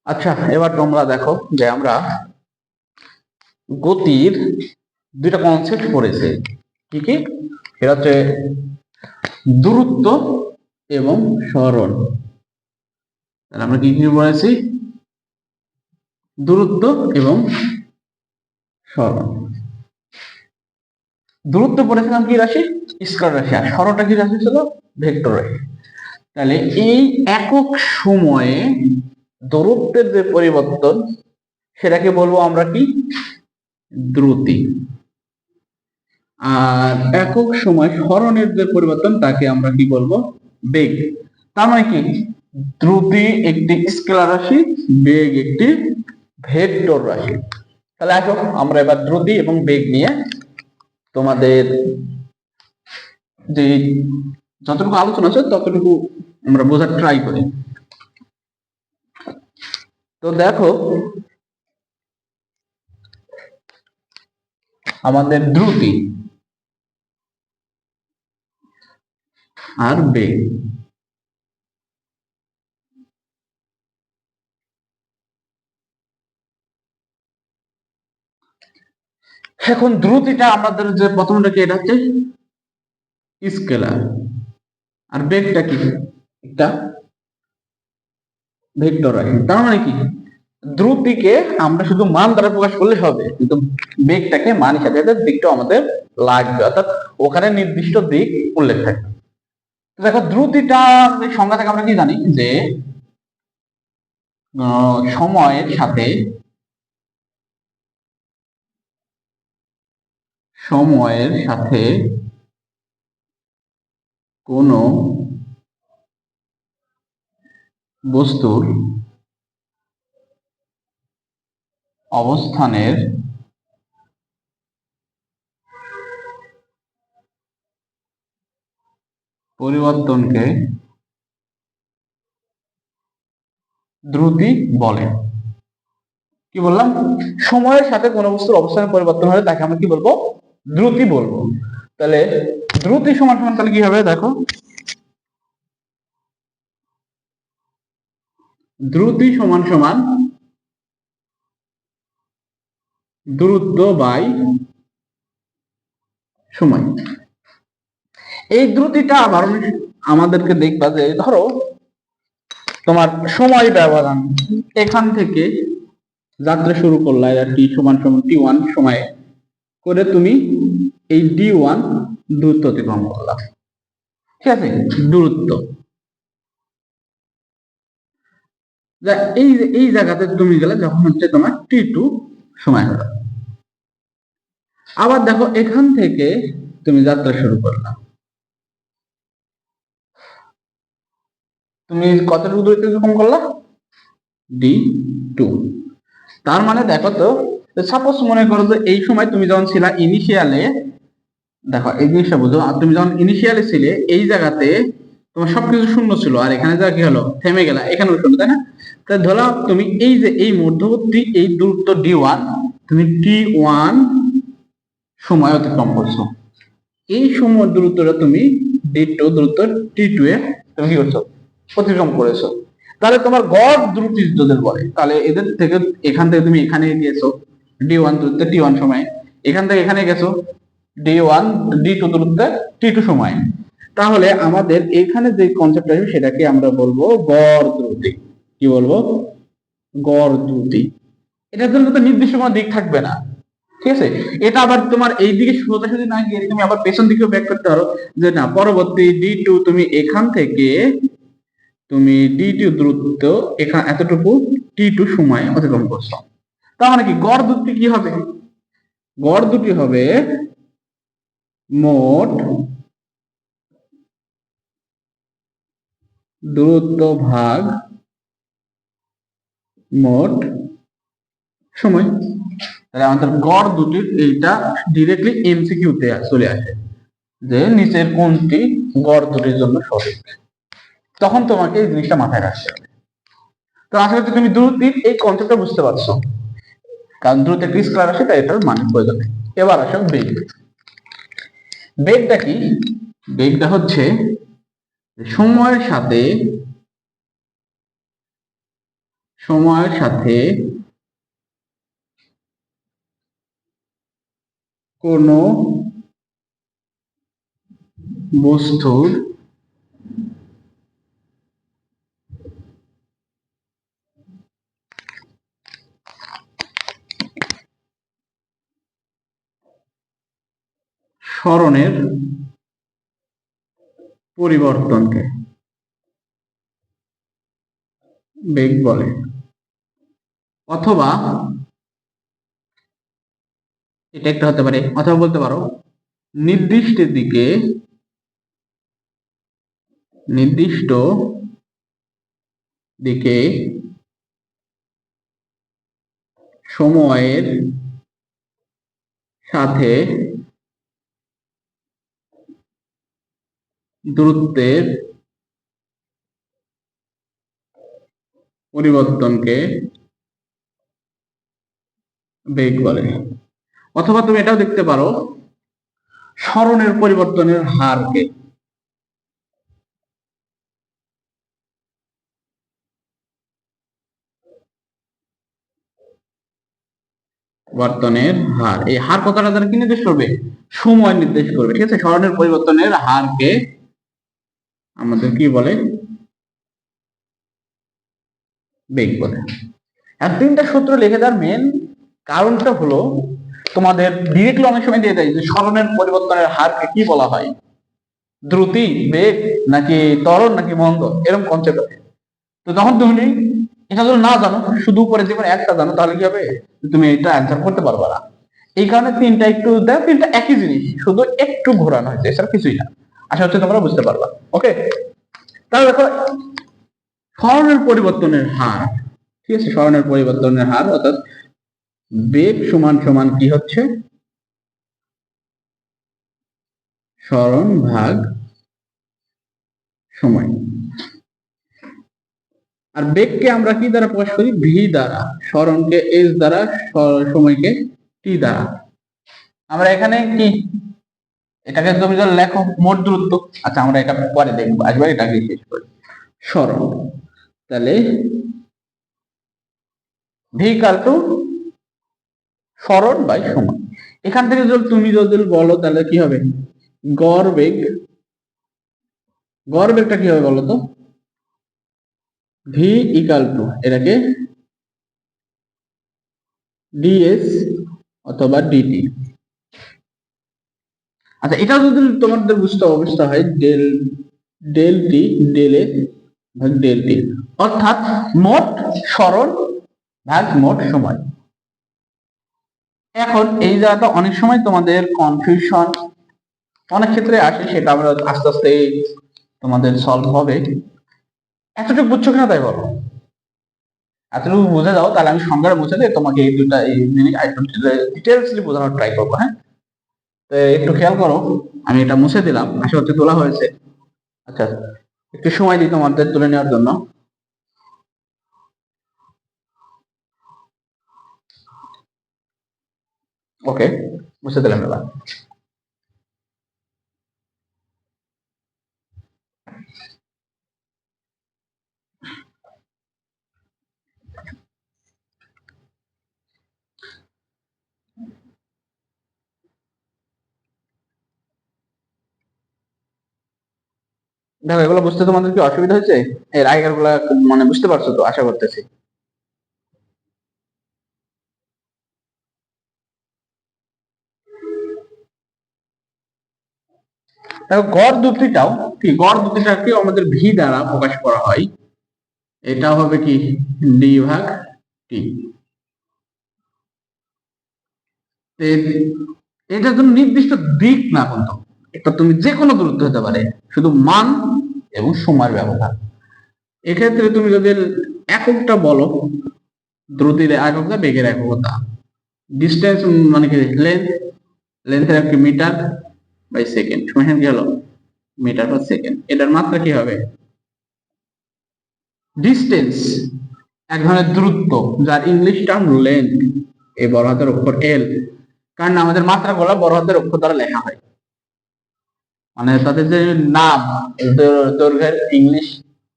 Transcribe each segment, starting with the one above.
আচ্ছা, এবার তোমরা দেখো যে আমরা গতির দুইটা কনসেপ্ট পড়েছি। কি কি? এটা হচ্ছে দূরত্ব এবং সরণ। তাহলে আমরা কি কি পড়েছি? দূরত্ব এবং সরণ। দূরত্ব পড়েছিলাম কি রাশি? স্কেলার রাশি। আর সরণটা কি রাশি ছিল? ভেক্টর রাশি। তাহলে এই একক সময়ে দূরত্বের যে পরিবর্তন সেটাকে বলবো আমরা কি? দ্রুতি। আর একক সময় সরণের যে পরিবর্তন তাকে আমরা কি বলবো? বেগ। তার মানে কি? দ্রুতি একটি স্কেলার রাশি, বেগ একটি ভেক্টর রাশি। তাহলে আসো আমরা এবার দ্রুতি এবং বেগ নিয়ে তোমাদের যে যতটুকু আলোচনা আছে ততটুকু আমরা বোঝার ট্রাই করি। তো দেখো আমাদের দ্রুতি আর বেগ, এখন দ্রুতিটা আমাদের যে প্রথমটা কি? এটা হচ্ছে স্কেলার। আর বেগটা কি? একটা ভেক্টর রাশি। তার মানে কি? দ্রুতিকে আমরা শুধু মান দ্বারা প্রকাশ করলে হবে, কিন্তু বেগটাকে মান হিসাবে দিকটা আমাদের লাগবে, অর্থাৎ ওখানে নির্দিষ্ট দিক উল্লেখ থাকবে। দেখো দ্রুতিটা সংজ্ঞা থেকে আমরা কি জানি যে সময়ের সাথে কোনো বস্তুর অবস্থানের পরিবর্তনকে দ্রুতি বলে। কি বললাম? সময়ের সাথে কোনো বস্তুর অবস্থানের পরিবর্তন হলে তাকে আমরা কি বলবো? দ্রুতি বলবো। তাহলে দ্রুতি সমান সমান তাহলে কি হবে? দেখো দ্রুতি সমান সমান দূরত্ব বাই সময়। এই দ্রুতিটা আবার আমাদেরকে দেখবা যে ধরো তোমার সময় ব্যবধান এখান থেকে যাত্রা শুরু করলা, টি সমান সমান টি1 সময়ে করে তুমি এই ডি1 দূরত্ব অতিক্রম করলা। ঠিক আছে? দূরত্ব এই জায়গাতে তুমি গেলে যখন হচ্ছে তোমার টি2 সময় হলো। আবার দেখো এখান থেকে তুমি যাত্রা শুরু করলা, তুমি কতটুকু দূরত্ব অতিক্রম করলা? ডি2। তার মানে দেখো তো, সাপোজ মনে করো যে এই সময় তুমি যখন ছিলা ইনিশিয়ালে, দেখো এই জিনিসটা বুঝো, আর তুমি যখন ইনিশিয়ালে ছিলে এই জায়গাতে তোমার সবকিছু শূন্য ছিল, আর এখানে যা কি হলো? থেমে গেলা, এখানেও শূন্য, তাই না? তাই ধরো তুমি এই যে এই মধ্যবর্তী এই দূরত্ব ডি1 তুমি টি1 সময় অতিক্রম করছো। এই সময় দূরত্বটা তুমি ডি2 দূরত্ব টি2 এ তুমি কি করছো? অতিক্রম করেছো। তাহলে তোমার গড় দ্রুতি যদি বলে, তাহলে এদের থেকে এখান থেকে তুমি এখানে গিয়েছো ডি1 দূরত্বে টি1 সময়, এখান থেকে এখানে গেছো ডি1 ডি2 দূরত্বে টি2 সময়। তাহলে আমাদের এখানে যে কনসেপ্ট আসবে সেটাকে আমরা বলবো গড় দ্রুতি। কি বলবো? গড় দ্রুতি। এটার জন্য তো নির্দিষ্ট কোনো দিক থাকবে না। ঠিক আছে? এটা আবার তোমার এই দিকে সোজাসুজি না গিয়ে তুমি আবার পেছন দিকেও ব্যাক করতে পারো, যে না পরবর্তী ডি2 তুমি এখান থেকে তুমি ডি2 দূরত্ব এখানে এতটুকু টি2 সময় অতিক্রম করছো। তার মানে কি গড় দ্রুতি কি হবে? গড় দুটি হবে মোট দূরত্ব ভাগ মোট সময়। তাহলে আমাদের গড় দুটির এইটা ডিরেক্টলি এমসিকিউ তে চলে আসে যে নিচের কোনটি গড় দুটির জন্য সঠিক। তখন তোমাকে এই জিনিসটা মাথায় রাখতে হবে। তো আশা করি তুমি দ্রুতির এই কনসেপ্টটা বুঝতে পারছো, কারণ দ্রুত একটা স্কেলার আসে তাই এটার মানে প্রয়োজন নেই। এবার আসো বেগ। বেগটা কি? বেগটা হচ্ছে সময়ের সাথে সময়ের সাথে কোনো বস্তুর সরণের পরিবর্তনকে বেগ বলে। অথবা এটা একটা হতে পারে, অথবা বলতে পারো নির্দিষ্ট দিকে সময়ের সাথে দূরত্বের পরিবর্তনকে বেগ বলে। অথবা তুমি এটাও দেখতে পারো সরণের পরিবর্তনের হারকে, পরিবর্তনের হার। এই হার কথাটা দ্বারা কি নির্দেশ করবে? সময় নির্দেশ করবে। ঠিক আছে, সরণের পরিবর্তনের হারকে আমাদের কি বলে? বেগ বলে। আর তিনটা সূত্র লিখে দেওয়ার মেন কারণটা হলো তোমাদের ডিরেক্টলি অনেক সময় দিয়ে দেয় যে সরণের পরিবর্তনের হারকে কি বলা হয়, দ্রুতি, বেগ, নাকি ত্বরণ, নাকি মন্দ, এরকম কনসেপ্ট আছে। তো তখন তুমি এটা যদি না জানো, শুধু উপরে যে কোনো একটা জানো, তাহলে কি হবে? তুমি এটা অ্যান্সার করতে পারবে না। এই কারণে তিনটা একটু দেখ, তিনটা একই জিনিস, শুধু একটু ঘোরানো হয়েছে, এছাড়া কিছুই না। আশা হচ্ছে তোমরা বুঝতে পারবা। ওকে, তাহলে দেখো সরণের পরিবর্তনের হার, ঠিক আছে, সরণের পরিবর্তনের হার অর্থাৎ বেগ সমান সমান কি হচ্ছে? সরণ ভাগ সময়। আর বেগকে আমরা কি দ্বারা প্রকাশ করি? ভি দ্বারা। সরণকে এস দ্বারা, সময়কে টি দ্বারা। আমরা এখানে কি এটাকে তুমি যদি লেখো মোট দূরত্ব, আচ্ছা আমরা এটা পরে দেখবো, আসবে এটাকে শেষ করি। সরণ, তাহলে ভি ইকুয়াল টু সরণ বাই সময়। এখান থেকে যদি তুমি যদি বলো তাহলে কি হবে? গড় বেগটা কি হবে বলো তো? ভি ইকুয়াল টু এটাকে ডিএস অথবা ডিটি। আচ্ছা, এটা যদি তোমাদের বুঝতে অবস্থা হয় ডেল টি ডেল এ ভাগ ডেল টি, অর্থাৎ মোট সরণ ভাগ মোট সময়। এখন এই জায়গাটা অনেক সময় তোমাদের কনফিউশন অনেক ক্ষেত্রে আসে, সেটা আমরা আস্তে আস্তে তোমাদের সলভ হবে। এতটুকু বুঝছো কিনা তাই বলো? এতটুকু বুঝে যাও, তাহলে আমি সংজ্ঞাটা বুঝে দিয়ে তোমাকে এই দুটা এই জিনিস ডিটেলসলি বোঝানোর ট্রাই করবো। হ্যাঁ, তো একটু খেয়াল করো, আমি এটা মুছে দিলাম, আশা হচ্ছে তোলা হয়েছে। আচ্ছা, একটু সময় দিই তোমাদের তুলে নেওয়ার জন্য। ওকে, মুছে দিলাম এবার। দেখো, এগুলো বুঝতে তোমাদের কি অসুবিধা হয়েছে? এর আগের গুলা মানে বুঝতে পারছো তো, আশা করতেছি। দেখো, গড় দুটিটাকেও আমাদের ভি দ্বারা প্রকাশ করা হয়। এটা হবে কি? ডি ভাগ টি। এটা তো নির্দিষ্ট দিক না, কিন্তু এটা তুমি যে কোনো দূরত্ব হতে পারে, শুধু মান এবং সময়ের ব্যবধান। এক্ষেত্রে তুমি যদি এককটা বলো, দ্রুতির এককটা, বেগের এককটা, ডিস্টেন্স মানে কি? লেন্থের একটি মিটার বাই সেকেন্ড, সময় কি হলো? Metre per second. এটার মাত্রা কি হবে? ডিস্টেন্স এক ধরনের দূরত্ব, যার ইংলিশ টার্ম লেন্থ, এই বড় হাতের অক্ষর এল, কারণ আমাদের মাত্রাগুলো বড় হাতের অক্ষর দ্বারা লেখা হয়। মানে তাদের যে নাম, দৈর্ঘ্যের ইংলিশ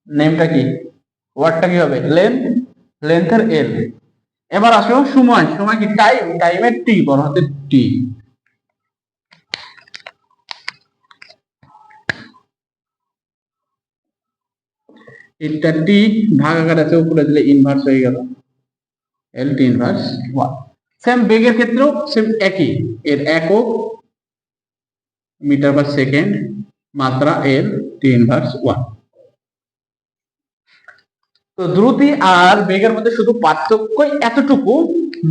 নেমটা কি, ওয়ার্ডটা কি হবে? লেন্থ, লেন্থের এল। এবার আসো সময়, সময় কি টাইম, টাইমের টি, বড় হাতের টি। এটা টি ভাগাকার আছে, উপরে দিলে ইনভার্স হয়ে গেল, এল টি ইনভার্স 1। সেম বেগের ক্ষেত্রেও সেম একই, এর একক মিটার পার সেকেন্ড, মাত্রা এল টি ইনভার্স 1। তো দ্রুতি আর বেগের মধ্যে শুধু পার্থক্য এতটুকু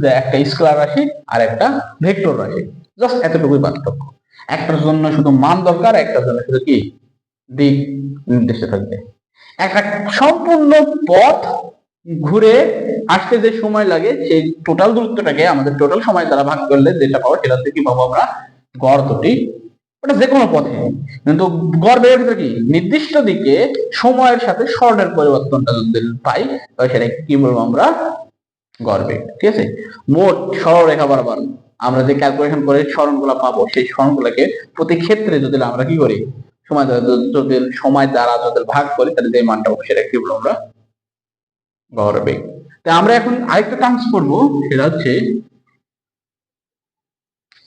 যে একটা স্কেলার রাশি আর একটা ভেক্টর রাশি, জাস্ট এতটুকুই পার্থক্য। একটার জন্য শুধু মান দরকার, একটার জন্য শুধু কি দিক নির্দিষ্ট থাকবে। একটা সম্পূর্ণ পথ ঘুরে আসতে যে সময় লাগে, সেই টোটাল দূরত্বটাকে আমাদের টোটাল সময় দ্বারা ভাগ করলে যেটা পাবো সেটা থেকে কি পাবো আমরা, গড় ত্রুটি। ওটা যে কোনো পথে, কিন্তু গড় বেগের ক্ষেত্রে কি নির্দিষ্ট দিকে সময়ের সাথে স্বর্ণের পরিবর্তনটা যদি পাই তাহলে সেটা কি বলবো আমরা, গড় বেগ। ঠিক আছে, মোট সরলরেখা বরাবর আমরা যে ক্যালকুলেশন করে সরণগুলো পাবো, সেই সরণগুলোকে প্রতি ক্ষেত্রে যদি আমরা কি করি, সময় দ্বারা যদি ভাগ করি তাহলে যে মানটা পাবো সেটা কি বলবো আমরা, গড় বেগ। তো আমরা এখন আরেকটা টার্মস পড়বো, সেটা হচ্ছে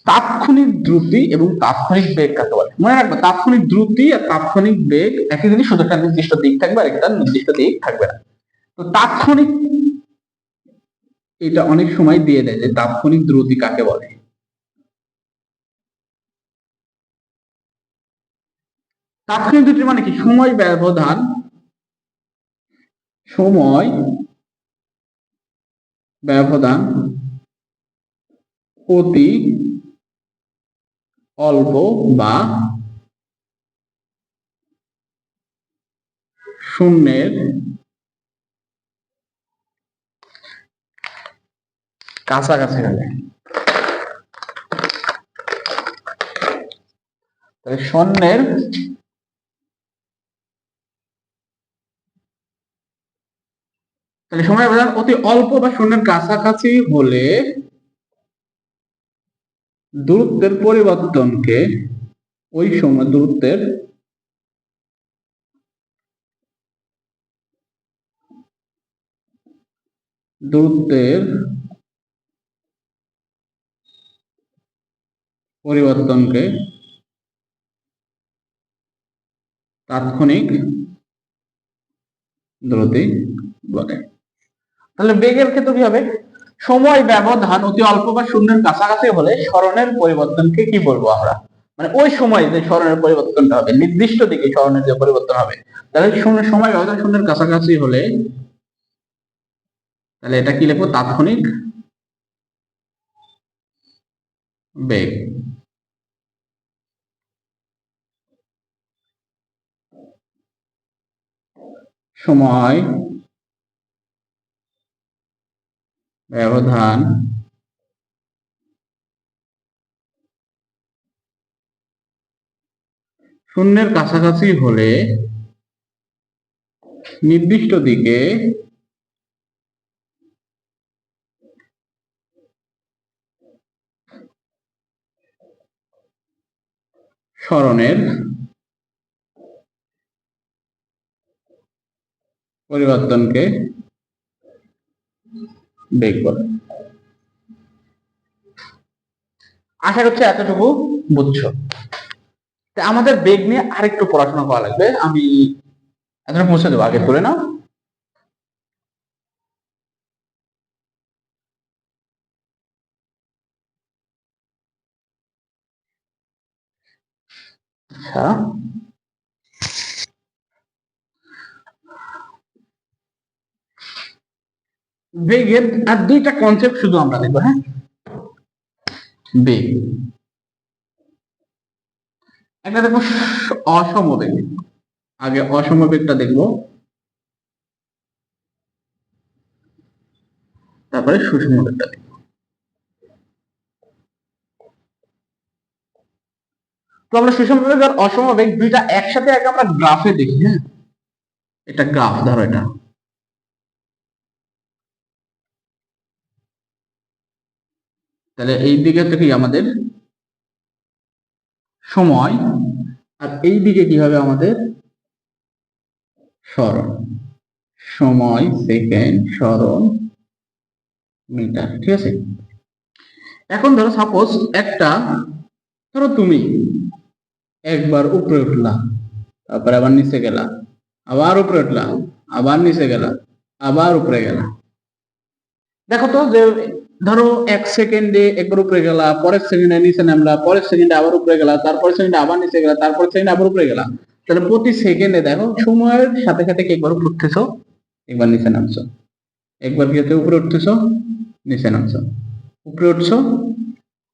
তাৎক্ষণিক দ্রুতি এবং তাৎক্ষণিক বেগ কাকে বলে। মনে রাখবে, তাৎক্ষণিক দ্রুতি আর তাৎক্ষণিক বেগ একই জিনিস, শুধু একটা নির্দিষ্ট দিক থাকবে আর একটা নির্দিষ্ট দিক থাকবে না। তো তাৎক্ষণিক, এটা অনেক সময় দিয়ে দেয় যে তাৎক্ষণিক দ্রুতি কাকে বলে। তাৎক্ষণিক দ্রুতি মানে কি, সময় ব্যবধান, সময় ব্যবধান অতি অল্প বা শূন্যের কাছাকাছি হলে। শূন্যের তাহলে সময় ব্যবধান অতি অল্প বা শূন্যের কাছাকাছি হলে দূরত্বের পরিবর্তনকে, ওই সময় দূরত্বের পরিবর্তনকে তাৎক্ষণিক দ্রুতি বলে। তাহলে বেগের ক্ষেত্রে কি হবে, সময় ব্যবধান অতি অল্প বা শূন্যের কাছাকাছি হলে সরণের পরিবর্তনকে কি বলবো আমরা, মানে ওই সময় যে সরণের পরিবর্তনটা হবে, নির্দিষ্ট দিকে সরণের যে পরিবর্তন হবে, তাহলে সময় ব্যবধান শূন্যের কাছাকাছি হলে তাহলে এটা কি লিখবো, তাৎক্ষণিক বেগ। সময় ব্যবধান শূন্যের কাছাকাছি হলে নির্দিষ্ট দিকে সরণের পরিবর্তনকে বেগ বলে। আশা করছি এতটুকু বুঝছো। আমাদের বেগ নিয়ে আরেকটু পড়াশোনা করা লাগবে, আমি এতটুকু মুছে দেবো, আগে তুলে নাও। আচ্ছা, বেগের আর দুইটা কনসেপ্ট শুধু আমরা দেখবো। হ্যাঁ, বেগ একটা দেখবো অসমবেগ, আগে অসমবেগটা দেখবো, তারপরে সুষমবেগটা দেখবো। তো আমরা সুষমবেগ আর অসমবেগ দুইটা একসাথে আগে আমরা গ্রাফে দেখি। হ্যাঁ, এটা গ্রাফ, ধরো এটা, তাহলে এই দিকে থেকে আমাদের সময়, আর এই দিকে কি হবে আমাদের সরণ। সময় সেকেন্ড স্মরণ মিটার, ঠিক আছে। এখন ধরো সাপোজ একটা, ধরো তুমি একবার উপরে উঠলা, তারপরে আবার নিচে গেলা, আবার উপরে উঠলা, আবার নিচে গেলা, আবার উপরে গেলা। দেখো তো যে ধরো 1 সেকেন্ডে একবার উপরে গেলা, পরের সেকেন্ডে নিচে নামলা, পরের সেকেন্ডে আবার উপরে গেলা, তারপরের সেকেন্ডে আবার নিচে গেলা, তারপরের সেকেন্ডে আবার উপরে গেলা। তাহলে প্রতি সেকেন্ডে দেখো সময়ের সাথে সাথে কি একবার উপরে উঠতেছো, একবার নিচে নামছো, একবার কি হচ্ছে উপরে উঠতেছো, নিচে নামছো, উপরে উঠছো।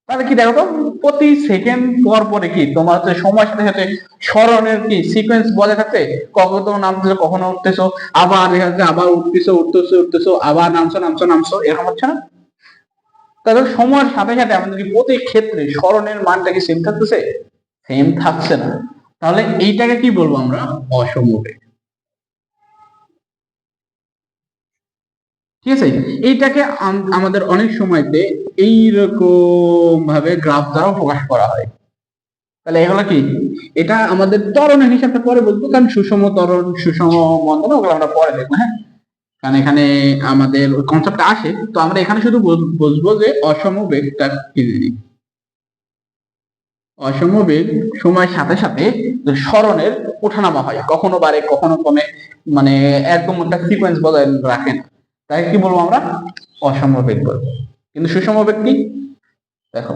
তাহলে কি দেখো তো প্রতি সেকেন্ড পর পরে কি তোমার হচ্ছে সময়ের সাথে সাথে স্মরণের কি সিকোয়েন্স বজায় থাকছে, কখনো তোমার নামতেছো, কখনো উঠতেছো, আবার দেখা যাচ্ছে আবার উঠতেছো উঠতেছো উঠতেছো, আবার নামছো নামছো নামছো, এরকম হচ্ছে না? তাহলে সময়ের সাথে সাথে আমাদের কি প্রতি ক্ষেত্রে স্মরণের মানটা কি সেম থাকতেছে? সেম থাকছে না। তাহলে এইটাকে কি বলবো আমরা? অসমবেগ। ঠিক আছে, এইটাকে আমাদের অনেক সময়তে এইরকম ভাবে গ্রাফ দ্বারাও প্রকাশ করা হয়। তাহলে এগুলো কি, এটা আমাদের ত্বরণের হিসাবটা পরে বলবো, কারণ সুষম ত্বরণ সুষম মন্দন ওগুলো আমরা পরে দেখবো, হ্যাঁ। কারণ এখানে আমাদের ওই কনসেপ্টটা আসে, তো আমরা এখানে শুধু বুঝবো যে অসম বেগটা কি জিনিস। অসম বেগ সময়ের সাথে সাথে স্মরণের ওঠানামা হয়, কখনো বাড়ে কখনো কমে, মানে একদম একটা সিকোয়েন্স বজায় রাখে না। তাই কি বলবো আমরা? অসম বেগ বলবো। কিন্তু সুষম বেগ কি? দেখো,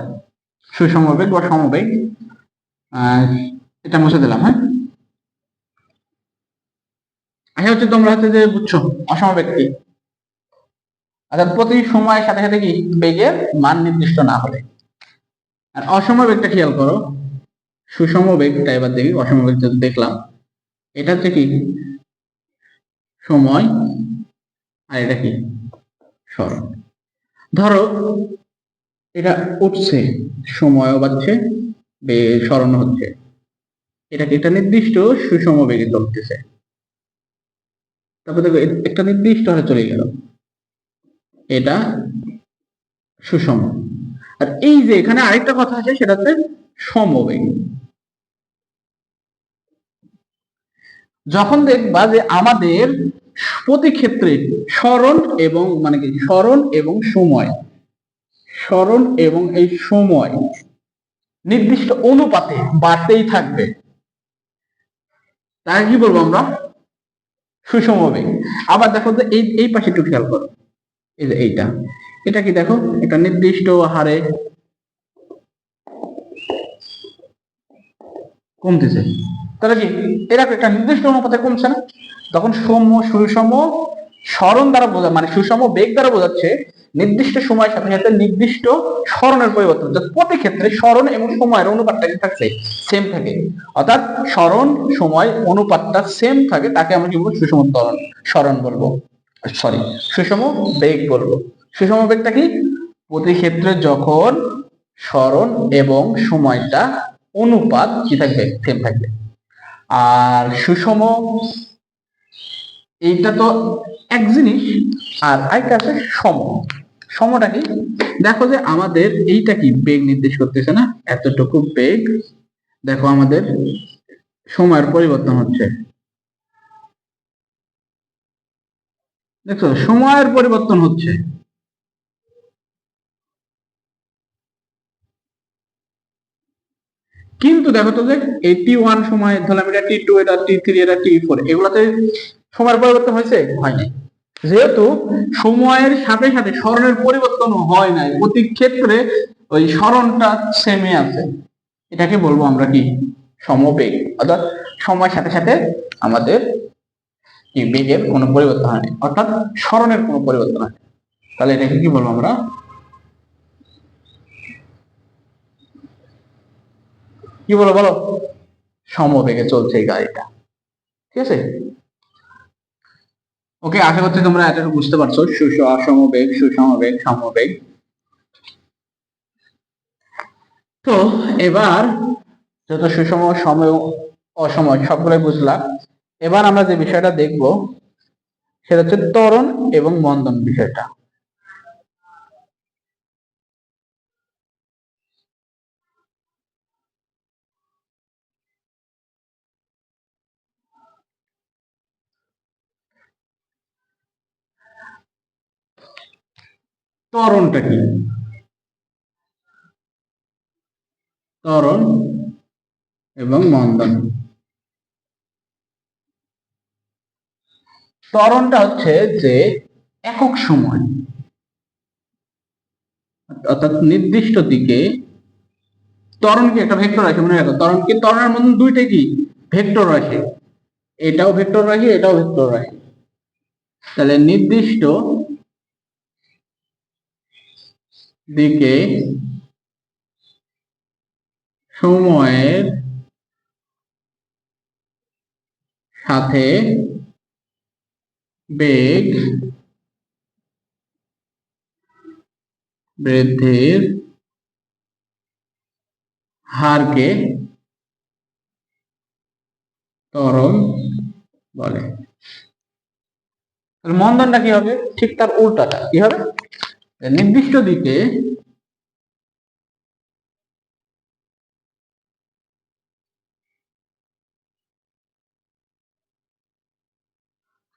সুষম বেগ বা সমবেগ, এটা মুছে দিলাম, হ্যাঁ। আশা হচ্ছে তোমরা হচ্ছে যে বুঝছো অসমবেগ কি। অর্থাৎ প্রতি সময়ের সাথে সাথে কি বেগের মান নির্দিষ্ট না হলে। আর অসম বেগটা খেয়াল করো, সুষম বেগটা এবার দেখি, অসম বেগ যদি দেখলাম, এটা হচ্ছে কি সময়, আর এটা কি স্মরণ। ধরো এটা উঠছে, সময়ও বাড়ছে, স্মরণ হচ্ছে, এটা কি একটা নির্দিষ্ট সুষম বেগে চলতেছে। তারপর দেখো একটা নির্দিষ্ট হারে চলে গেল, এটা সুষম। আর এই যে এখানে আরেকটা কথা আছে, সেটা হচ্ছে সমবেগ। যখন দেখবা যে আমাদের প্রতি ক্ষেত্রে স্মরণ এবং মানে কি স্মরণ এবং সময়, স্মরণ এবং এই সময় নির্দিষ্ট অনুপাতে বাড়তেই থাকবে, তাই কি বলবো আমরা? সুষম বেগ। আবার দেখো যে এই এই পাশে একটু খেয়াল করো, এই যে এইটা, এটা কি দেখো একটা নির্দিষ্ট হারে কমতেছে। তাহলে কি এরকম একটা নির্দিষ্ট অনুপাতে কমছে না? তখন সুষম স্মরণ দ্বারা বোঝা মানে সুষম বেগ দ্বারা বোঝাচ্ছে নির্দিষ্ট সময়ের সাথে সাথে নির্দিষ্ট স্মরণের পরিবর্তন, প্রতি ক্ষেত্রে স্মরণ এবং সময়ের অনুপাতটা কি থাকছে? সেম থাকে। অর্থাৎ স্মরণ সময় অনুপাতটা সেম থাকে, তাকে আমরা কি বলবো? সুষম ত্বরণ স্মরণ বলবো, সরি সুষম বেগ বলবো। সুষম বেগটা কি? প্রতি ক্ষেত্রে যখন স্মরণ এবং সময়টা অনুপাত কি থাকবে? সেম থাকবে। আর সুষম, এইটা তো এক জিনিস। আর আরেকটা আছে সম। সমটা কি? দেখো যে আমাদের এইটা কি বেগ নির্দেশ করতেছে না, এতটুকু বেগ। দেখো আমাদের সময়ের পরিবর্তন হচ্ছে, দেখো সময়ের পরিবর্তন হচ্ছে। কিন্তু দেখো তো যে এই T1 সময় ধরলাম, এটা T2, এটা T3, এটা T4, এগুলাতে সময়ের পরিবর্তন হয়েছে? হয়নি। যেহেতু সময়ের সাথে সাথে স্মরণের পরিবর্তন হয় নাই, প্রতি ক্ষেত্রে ওই স্মরণটা সেমই আছে, এটাকে বলবো আমরা কি? সমবেগ। অর্থাৎ সময়ের সাথে সাথে আমাদের কি বেগের কোনো পরিবর্তন হয়নি, অর্থাৎ স্মরণের কোনো পরিবর্তন হয়নি। তাহলে এটাকে কি বলবো আমরা? কি বলো বলো? সমবেগে চলছে এই গাড়িটা, ঠিক আছে। ওকে, আশা করছি তোমরা এটা বুঝতে পারছো, সমবেগ সুসমবেগ সমবেগ। তো এবার যত সুষম সময় অসময় সবগুলোই বুঝলাম, এবার আমরা যে বিষয়টা দেখব সেটা হচ্ছে ত্বরণ এবং মন্দন বিষয়টা। ত্বরণটা কি? ত্বরণ এবং মন্দন। ত্বরণটা হচ্ছে যে একক সময়, অর্থাৎ নির্দিষ্ট দিকে। ত্বরণ কি একটা ভেক্টর রাশি, মনে রাখো। ত্বরণ কি? ত্বরণের মধ্যে দুইটাই কি ভেক্টর রাশি, এটাও ভেক্টর রাশি, এটাও ভেক্টর রাশি। তাহলে নির্দিষ্ট দিকে সময়ের সাথে বেগ বৃদ্ধির হারকে ত্বরণ বলে। মন্দনটা কি হবে? ঠিক তার উল্টাটা। কি হবে? নির্দিষ্ট দিকে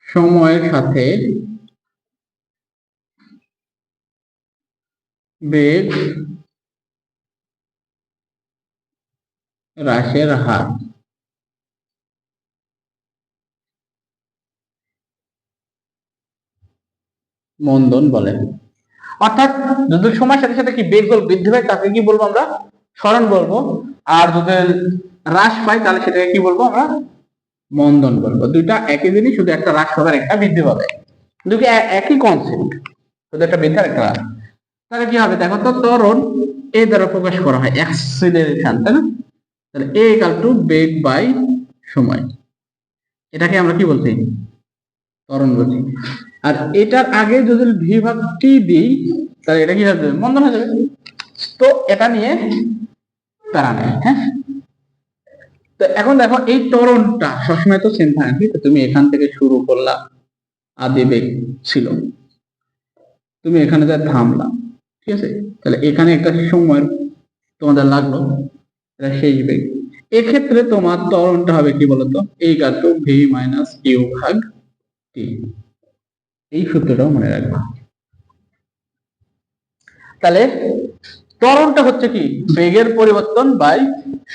সময়ের সাথে বেগ হ্রাসের হার মন্দন বলে। অর্থাৎ যদি সময়ের সাথে সাথে কি বেগ বৃদ্ধি পায় তাকে কি বলবো আমরা? সরণ বলবো। আর যদি হ্রাস পায় তাহলে সেটাকে কি বলবো আমরা? মন্দন বলবো। দুইটা একই জিনিস, শুধু একটা হ্রাস পাবে একটা বৃদ্ধি পাবে, দুটো একই কনসেপ্ট, শুধু একটা বৃদ্ধি আর একটা হ্রাস। তাহলে কি হবে দেখো তো, ত্বরণ এ দ্বারা প্রকাশ করা হয়, অ্যাক্সিলারেশন, তাই না? তাহলে এ ইকুয়াল টু বেগ বাই সময়। এটাকে আমরা কি বলছি? ত্বরণ বলছি। আর এটার আগে যদি ভি ভাগ টি দিই তাহলে এটা কি হবে? মন্দন হয়ে যাবে। তো এটা নিয়ে প্যারা নেই। হ্যাঁ, তো এখন দেখো এই ত্বরণটা সবসময় তো সেম থাকে। তো তুমি এখান থেকে শুরু করলা, আদি বেগ ছিল, তুমি এখানে যা থামলা, ঠিক আছে? তাহলে এখানে একটা সময় তোমাদের লাগলো, এটা শেষ বেগ। এক্ষেত্রে তোমার ত্বরণটা হবে কি বলতো? এই কাটু ভি মাইনাস কিউ ভাগ টি। এই সূত্রটাও মনে রাখবা। তাহলে ত্বরণটা হচ্ছে কি? বেগের পরিবর্তন বাই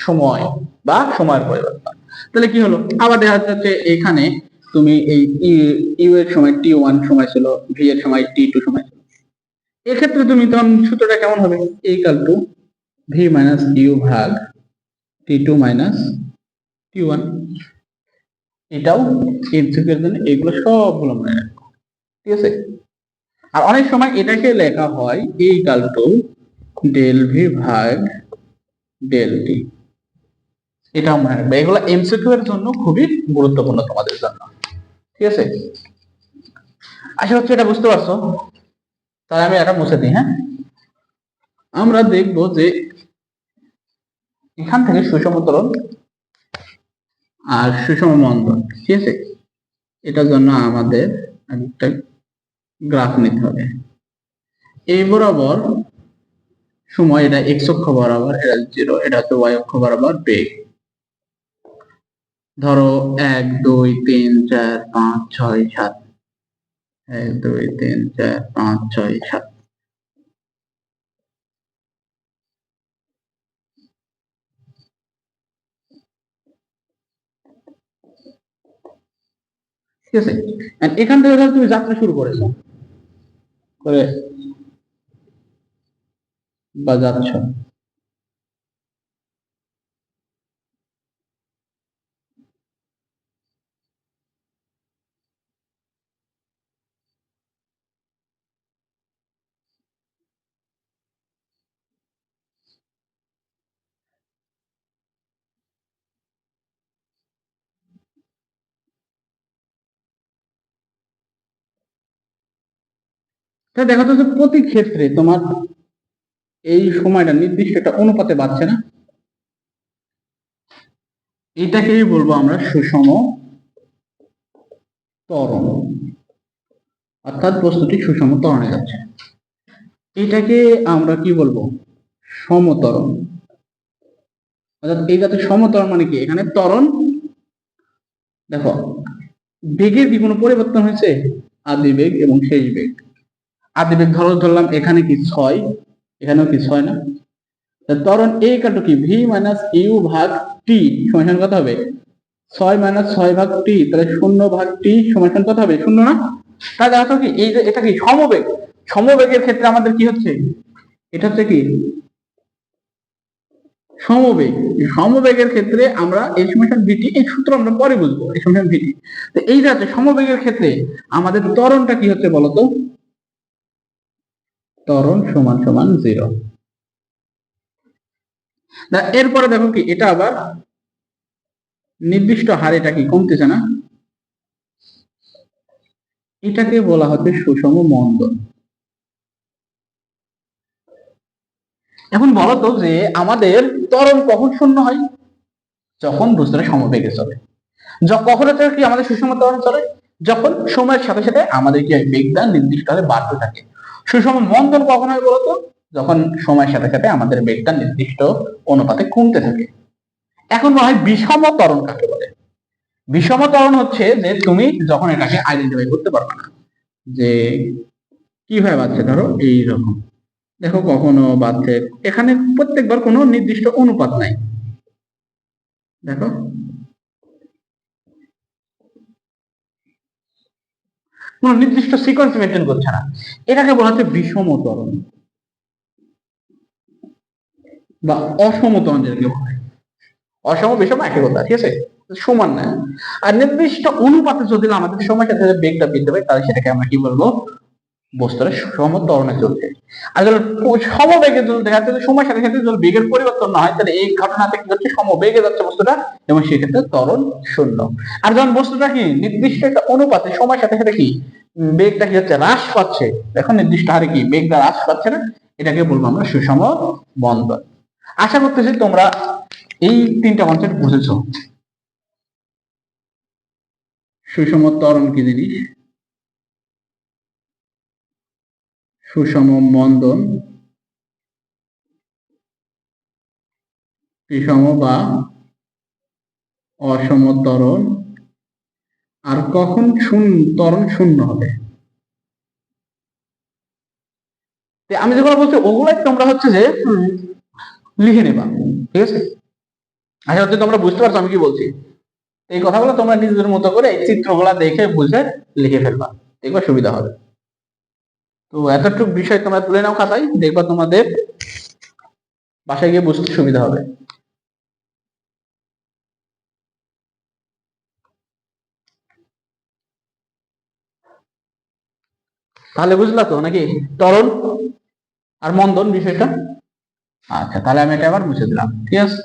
সময় বা সময়ের পরিবর্তন। তাহলে কি হলো? আবার দেখা যাচ্ছে এখানে তুমি এই ইউ এর সময় টি ওয়ান সময় ছিল, ভি এর সময় টি টু সময় ছিল। এক্ষেত্রে তুমি তখন সূত্রটা কেমন হবে? Equal to V minus U ভাগ T two minus T one. এটাও এমসিকিউর জন্য এগুলো সবগুলো মনে রাখবো, ঠিক আছে? আর অনেক সময় এটাকে লেখা হয় ইকুয়াল টু ডেল ভি ভাগ ডেল টি। এটাও মনে রাখবে। এগুলো এমসিকিউ এর জন্য খুবই গুরুত্বপূর্ণ তোমাদের জন্য, ঠিক আছে? আশা হচ্ছে এটা বুঝতে পারছো। তাহলে আমি এটা মুছে দিই। হ্যাঁ, আমরা দেখবো যে এখান থেকে সুষম ত্বরণ আর সুষম মন্দন, ঠিক আছে? এটার জন্য আমাদের একটা গ্রাফ নিতে হবে। এই বরাবর সময়, এটা এক্স অক্ষ বরাবর, এটা 0, এটা হচ্ছে ওয়াই অক্ষ বরাবর বেগ। ধরো 1 2 3 4 5 6 7, 1 2 3 4 5 6 7। ঠিক আছে? এখান থেকে ধর তুমি যাত্রা শুরু করেছো করে বা যাচ্ছ, তা দেখা যাচ্ছে প্রতি ক্ষেত্রে তোমার এই সময়টা নির্দিষ্ট একটা অনুপাতে বাড়ছে না। এটাকেই বলবো আমরা সুষম ত্বরণ, অর্থাৎ বস্তুটি সুষম ত্বরণে যাচ্ছে। এটাকে আমরা কি বলবো? সমত্বরণ। অর্থাৎ এই জাতীয় সমত্বরণ মানে কি? এখানে ত্বরণ, দেখো বেগের কি কোনো পরিবর্তন হয়েছে? আদি বেগ এবং শেষ বেগ। আদিবেগ ধরলাম, এখানে কি 6, এখানেও কি 6 না? ত্বরণ a ইকুয়াল টু কি v মাইনাস ইউ ভাগ টি সমান কত হবে? 6 মাইনাস 6 ভাগ টি, তাহলে 0 ভাগ টি সমান কত হবে? 0 না? তাহলে দেখো কি এই যে এটা কি সমবেগ, সমবেগের ক্ষেত্রে আমাদের কি হচ্ছে? এটা হচ্ছে কি সমবেগ। সমবেগের ক্ষেত্রে আমরা এই সমান ভিটি, এই সূত্র আমরা পরে বুঝবো, এই সমান ভিটি। তো এই যে সমবেগের ক্ষেত্রে আমাদের ত্বরণটা কি হচ্ছে বলতো? ত্বরণ সমান সমান 0। এরপরে দেখো কি এটা আবার নির্দিষ্ট হারে এটা কি কমতেছে না? এটাকে বলা হচ্ছে সুষম মন্দন। এখন বলতো যে আমাদের ত্বরণ কখন শূন্য হয়? যখন বস্তুটা সমবেগে চলে। কখন হচ্ছে কি আমাদের সুষম ত্বরণ চলে? যখন সময়ের সাথে সাথে আমাদের কি বেগটা নির্দিষ্ট হারে বাড়তে থাকে। সুষম মন্দন কখন হয় বলতো? যখন সময়ের সাথে সাথে আমাদের বেগটা নির্দিষ্ট অনুপাতে কমতে থাকে। এখন বলা হয় বিষম ত্বরণ কাকে বলে? বিষম ত্বরণ হচ্ছে যে তুমি যখন এটাকে আইডেন্টিফাই করতে পারবে না যে কিভাবে বাড়ছে, ধরো এইরকম দেখো কখনো বাড়ছে, এখানে প্রত্যেকবার কোনো নির্দিষ্ট অনুপাত নাই, দেখো কোন নির্দিষ্ট সিকোয়েন্স মেনটেন করছে না, এটাকে বলা হচ্ছে বিষম ত্বরণ বা অসম ত্বরণ যেটাকে বলা হয়। অসম বিষম একই কথা, ঠিক আছে, সমান না। আর নির্দিষ্ট অনুপাতে যদি আমাদের সময়ের সাথে বেগটা বৃদ্ধি পায় তাহলে সেটাকে আমরা কি বলবো? বস্তুটা সুষম ত্বরণে চলছে। আর যদি সমবেগে যদি দেখা যাচ্ছে সময়ের সাথে সাথে যদি বেগের পরিবর্তন না হয় তাহলে এই ঘটনাতে কি হচ্ছে? সমবেগে যাচ্ছে বস্তুটা, এবং সেক্ষেত্রে ত্বরণ শূন্য। আর যখন বস্তুটা কি নির্দিষ্ট একটা অনুপাতে সময়ের সাথে সাথে কি বেগটা কি হচ্ছে? হ্রাস পাচ্ছে, এখন নির্দিষ্ট হারে কি বেগটা হ্রাস পাচ্ছে না, এটাকে বলবো আমরা সুষম বন্ধন। আশা করতেছি তোমরা এই তিনটা কনসেপ্ট বুঝেছো। সুষম ত্বরণ কি জিনিস, সুষম মন্দন, বিষম বা অসম ত্বরণ, আর কখন ত্বরণ শূন্য হবে। আমি যেগুলো বলছি ওগুলাই তোমরা হচ্ছে যে লিখে নেবা, ঠিক আছে? আশা হচ্ছে তোমরা বুঝতে পারছো আমি কি বলছি। এই কথাগুলো তোমরা নিজেদের মতো করে এই চিত্রগুলা দেখে বুঝে লিখে ফেলবা, দেখবা সুবিধা হবে। তো এতটুকু বিষয় তোমরা তুলে নাও খাতায়, দেখবা তোমাদের বাসায় গিয়ে বুঝতে সুবিধা হবে। তাহলে বুঝলা তো নাকি ত্বরণ আর মন্দন বিষয়টা? আচ্ছা, তাহলে আমি এটা আবার মুছে দিলাম, ঠিক আছে।